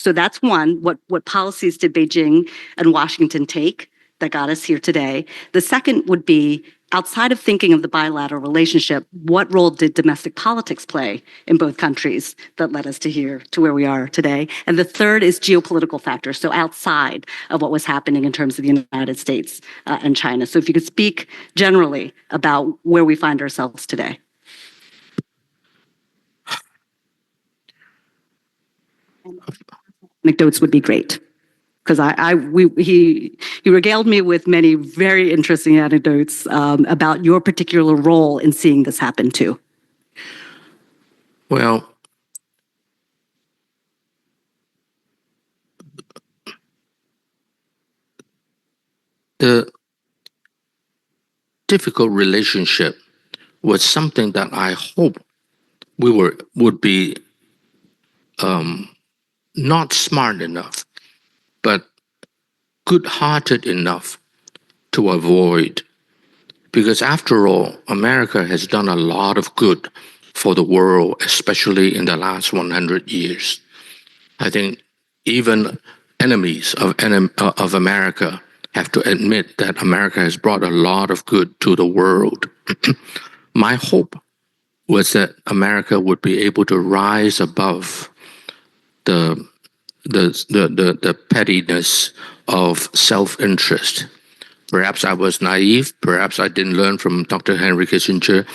So that's one. What policies did Beijing and Washington take that got us here today? The second would be, outside of thinking of the bilateral relationship, what role did domestic politics play in both countries that led us to here, to where we are today? And the third is geopolitical factors, so outside of what was happening in terms of the United States and China. So if you could speak generally about where we find ourselves today. Anecdotes would be great, because he regaled me with many very interesting anecdotes about your particular role in seeing this happen too. Well, the difficult relationship was something that I hope we would be not smart enough, but good-hearted enough to avoid. Because after all, America has done a lot of good for the world, especially in the last 100 years. I think even enemies of America have to admit that America has brought a lot of good to the world. My hope was that America would be able to rise above the pettiness of self-interest. Perhaps I was naive. Perhaps I didn't learn from Dr. Henry Kissinger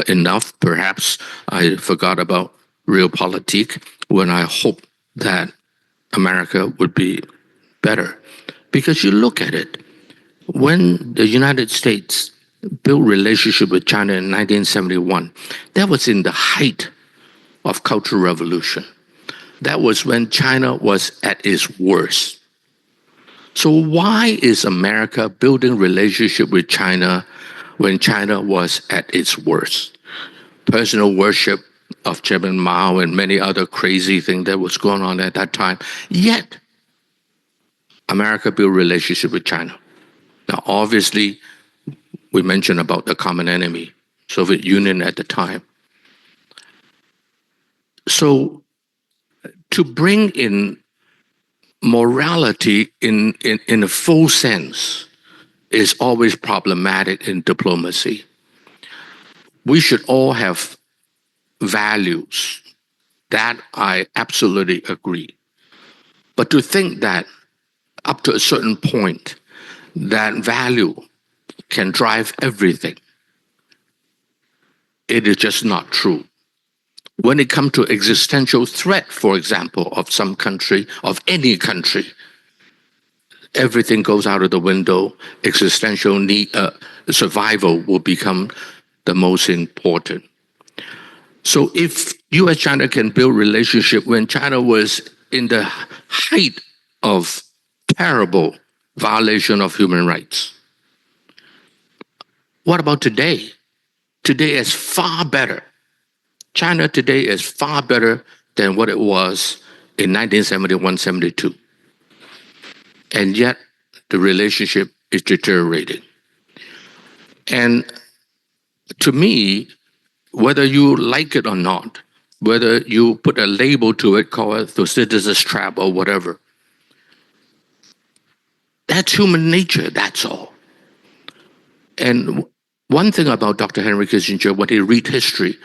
enough. Perhaps I forgot about realpolitik when I hoped that America would be better. Because you look at it, when the United States built relationship with China in 1971, that was in the height of Cultural Revolution. That was when China was at its worst. So why is America building relationship with China when China was at its worst? Personal worship of Chairman Mao and many other crazy things that was going on at that time. Yet, America built relationship with China. Now, obviously, we mentioned about the common enemy, Soviet Union at the time. So, to bring in morality in a full sense is always problematic in diplomacy. We should all have values. That I absolutely agree. But to think that up to a certain point, that value can drive everything, it is just not true. When it comes to existential threat, for example, of some country, of any country, everything goes out of the window. Existential need, survival will become the most important. So if U.S.-China can build relationship when China was in the height of terrible violation of human rights, what about today? Today is far better. China today is far better than what it was in 1971-72. And yet, the relationship is deteriorating. And to me, whether you like it or not, whether you put a label to it, call it the citizen's trap or whatever, that's human nature, that's all. And one thing about Dr. Henry Kissinger, when he read history,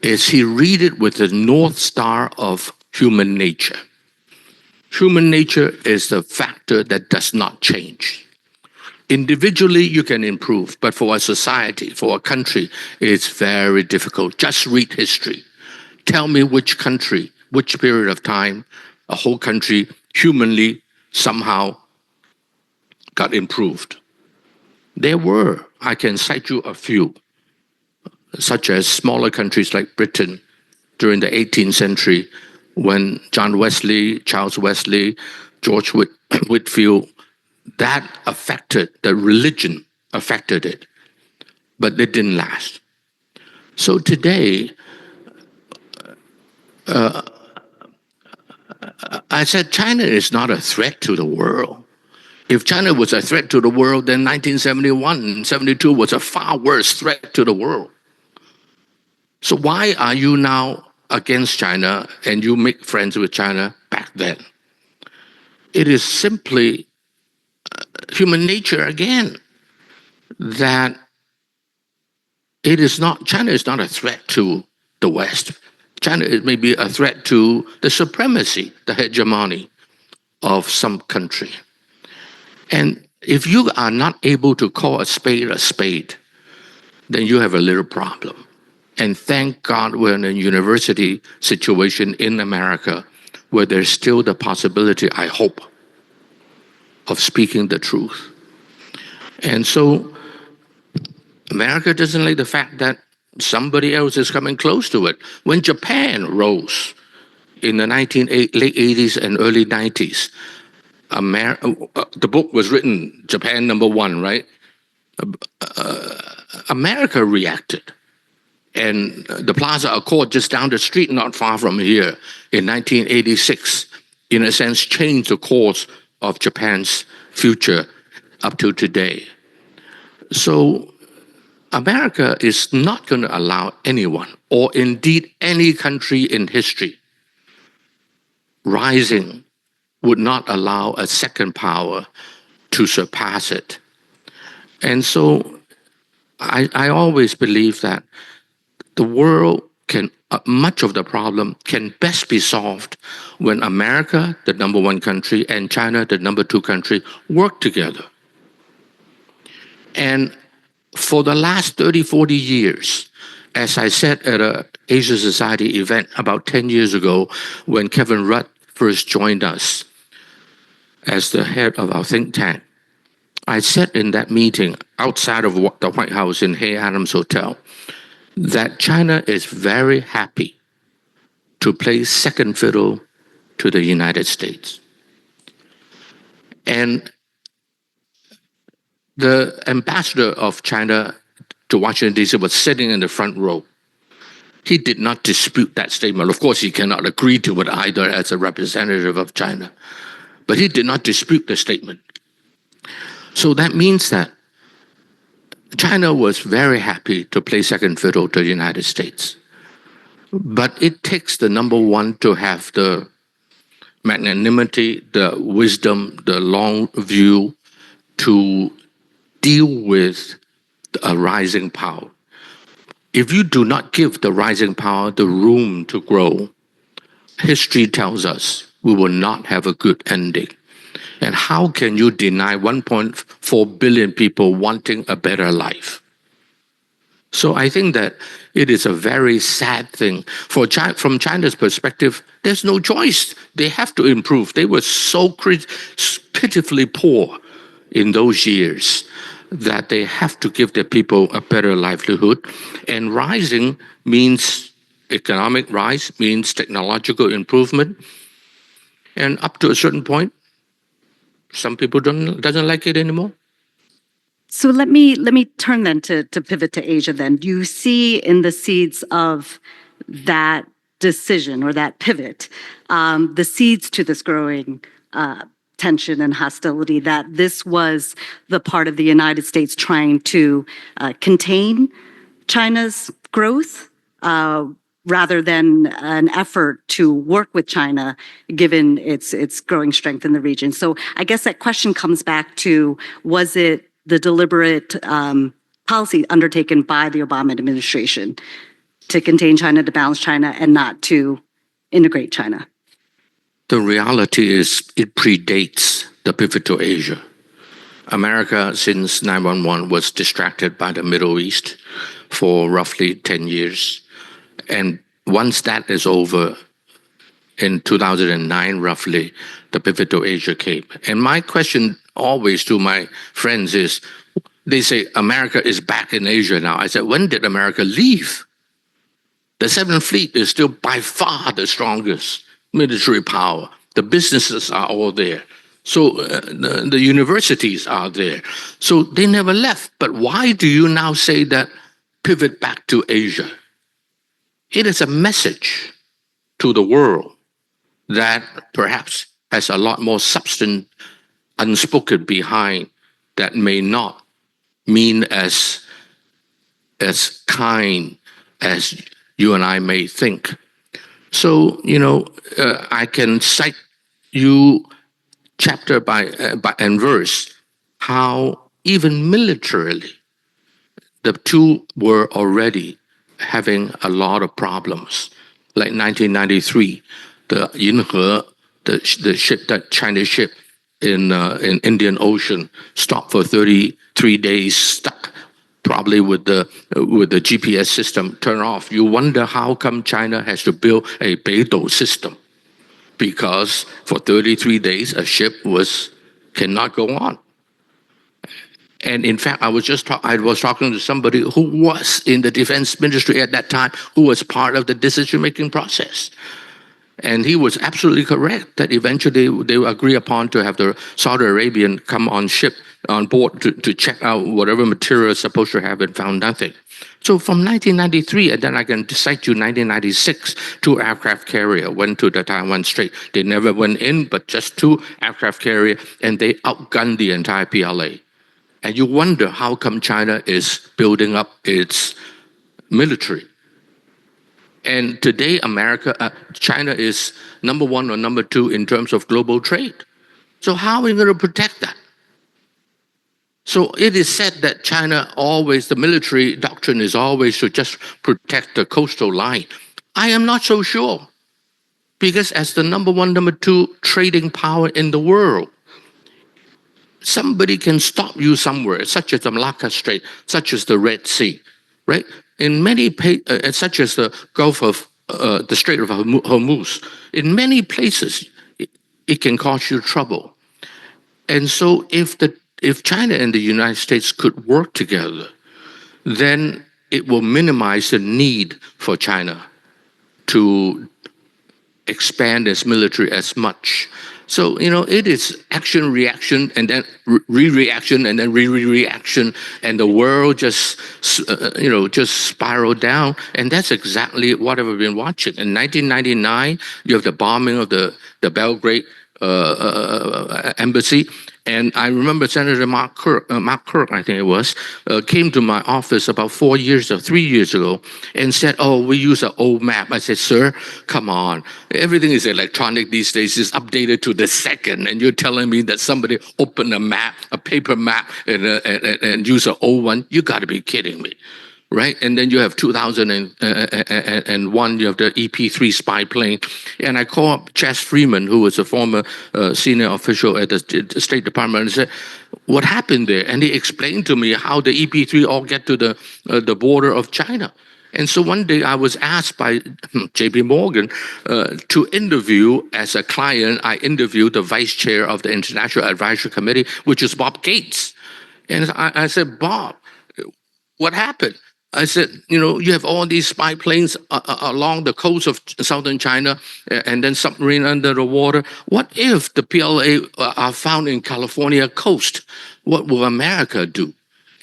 is he read it with the North Star of human nature. Human nature is the factor that does not change. Individually, you can improve, but for a society, for a country, it's very difficult. Just read history. Tell me which country, which period of time, a whole country humanly somehow got improved. There were, I can cite you a few, such as smaller countries like Britain during the 18th century, when John Wesley, Charles Wesley, George Whitefield, that affected, the religion affected it, but it didn't last. So today, I said China is not a threat to the world. If China was a threat to the world, then 1971 and 72 was a far worse threat to the world. So why are you now against China and you make friends with China back back then. It is simply human nature again that China is not a threat to the West. China may be a threat to the supremacy, the hegemony of some country. And if you are not able to call a spade, then you have a little problem. And thank God we're in a university situation in America where there's still the possibility, I hope, of speaking the truth. And so America doesn't like the fact that somebody else is coming close to it. When Japan rose in the late 80s and early 90s, the book was written, Japan #1, right? America reacted. And the Plaza Accord just down the street, not far from here, in 1986, in a sense, changed the course of Japan's future up to today. So America is not going to allow anyone, or indeed any country in history, rising would not allow a second power to surpass it. And so I always believe that the world can, much of the problem can best be solved when America, the #1 country, and China, the #2 country, work together. And for the last 30, 40 years, as I said at an Asia Society event about 10 years ago, when Kevin Rudd first joined us as the head of our think tank, I said in that meeting outside of the White House in Hay Adams Hotel that China is very happy to play second fiddle to the United States. And the ambassador of China to Washington, D.C. was sitting in the front row. He did not dispute that statement. Of course, he cannot agree to it either as a representative of China. But he did not dispute the statement. So that means that China was very happy to play second fiddle to the United States. But it takes the #1 to have the magnanimity, the wisdom, the long view to deal with a rising power. If you do not give the rising power the room to grow, history tells us we will not have a good ending. And how can you deny 1.4 billion people wanting a better life? So I think that it is a very sad thing. From China's perspective, there's no choice. They have to improve. They were so pitifully poor in those years that they have to give their people a better livelihood. And rising means economic rise, means technological improvement. And up to a certain point, some people doesn't like it anymore. So let me turn then to pivot to Asia then. Do you see in the seeds of that decision or that pivot, the seeds to this growing tension and hostility, that this was the part of the United States trying to contain China's growth rather than an effort to work with China, given its growing strength in the region? So I guess that question comes back to, was it the deliberate policy undertaken by the Obama administration to contain China, to balance China, and not to integrate China? The reality is it predates the pivot to Asia. America, since 9/11, was distracted by the Middle East for roughly 10 years. And once that is over, in 2009, roughly, the pivot to Asia came. And my question always to my friends is, they say, America is back in Asia now. I said, when did America leave? The Seventh Fleet is still by far the strongest military power. The businesses are all there. So the universities are there. So they never left. But why do you now say that pivot back to Asia? It is a message to the world that perhaps has a lot more substance unspoken behind, that may not mean as kind as you and I may think. So, I can cite you chapter by and verse how even militarily the two were already having a lot of problems. Like 1993, the Yinhe, the ship, that Chinese ship in Indian Ocean, stopped for 33 days, stuck, probably with the GPS system turned off. You wonder how come China has to build a Beidou system, because for 33 days a ship cannot go on. And in fact, I was talking to somebody who was in the defense ministry at that time, who was part of the decision-making process. And he was absolutely correct that eventually they will agree upon to have the Saudi Arabian come on board to check out whatever material is supposed to have and found nothing. So from 1993, and then I can cite you 1996, two aircraft carrier went to the Taiwan Strait. They never went in, but just two aircraft carrier, and they outgunned the entire PLA. And you wonder how come China is building up its military. And today, China is number one or number two in terms of global trade. So how are we going to protect that? So it is said that China always, the military doctrine is always to just protect the coastal line. I am not so sure. Because as the number one, number two trading power in the world, somebody can stop you somewhere, such as the Malacca Strait, such as the Red Sea, right? In many, such as the Gulf of the Strait of Hormuz, in many places, it can cause you trouble. And so, if China and the United States could work together, then it will minimize the need for China to expand its military as much. So, it is action, reaction, and then re-reaction, and then re-reaction, and the world just spiraled down. And that's exactly what I've been watching. In 1999, you have the bombing of the Belgrade embassy. And I remember Senator Mark Kirk, I think it was, came to my office about 3 years ago and said, "Oh, we use an old map." I said, "Sir, come on. Everything is electronic these days. It's updated to the second. And you're telling me that somebody opened a map, a paper map, and use an old one? You got to be kidding me." Right? And then you have 2001, you have the EP-3 spy plane. And I called up Chas Freeman, who was a former senior official at the State Department, and said, "What happened there?" And he explained to me how the EP-3 all get to the border of China. And so one day I was asked by J.P. Morgan to interview, as a client, I interviewed the vice chair of the International Advisory Committee, which is Bob Gates. And I said, "Bob, what happened?" I said, you have all these spy planes along the coast of southern China, and then submarine under the water. What if the PLA are found in California coast? What will America do?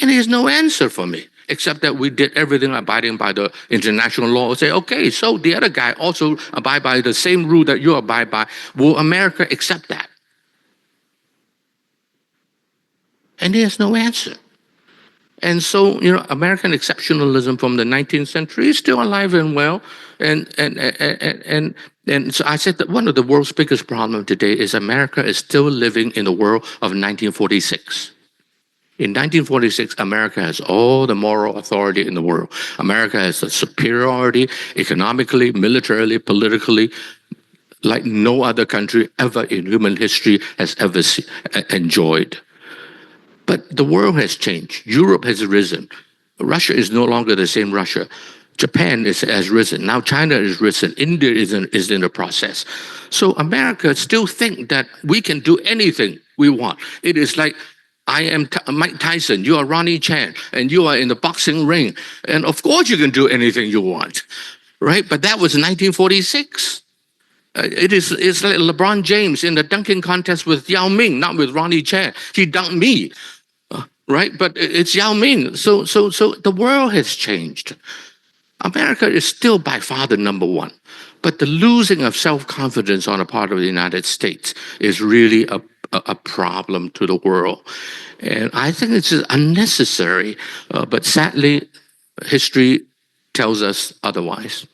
And there's no answer for me, except that we did everything abiding by the international law. Say, okay, so the other guy also abide by the same rule that you abide by. Will America accept that? And there's no answer. And so, American exceptionalism from the 19th century is still alive and well. And so I said that one of the world's biggest problems today is America is still living in the world of 1946. In 1946, America has all the moral authority in the world. America has a superiority economically, militarily, politically, like no other country ever in human history has ever enjoyed. But the world has changed. Europe has risen. Russia is no longer the same Russia. Japan has risen. Now China is risen. India is in the process. So America still think that we can do anything we want. It is like, I am Mike Tyson, you are Ronnie Chan, and you are in the boxing ring. And of course you can do anything you want, right? But that was 1946. It's like LeBron James in the dunking contest with Yao Ming, not with Ronnie Chan. He dunked me, right? But it's Yao Ming. So the world has changed. America is still by far the number one, but the losing of self-confidence on the part of the United States is really a problem to the world. And I think it's unnecessary, but sadly, history tells us otherwise.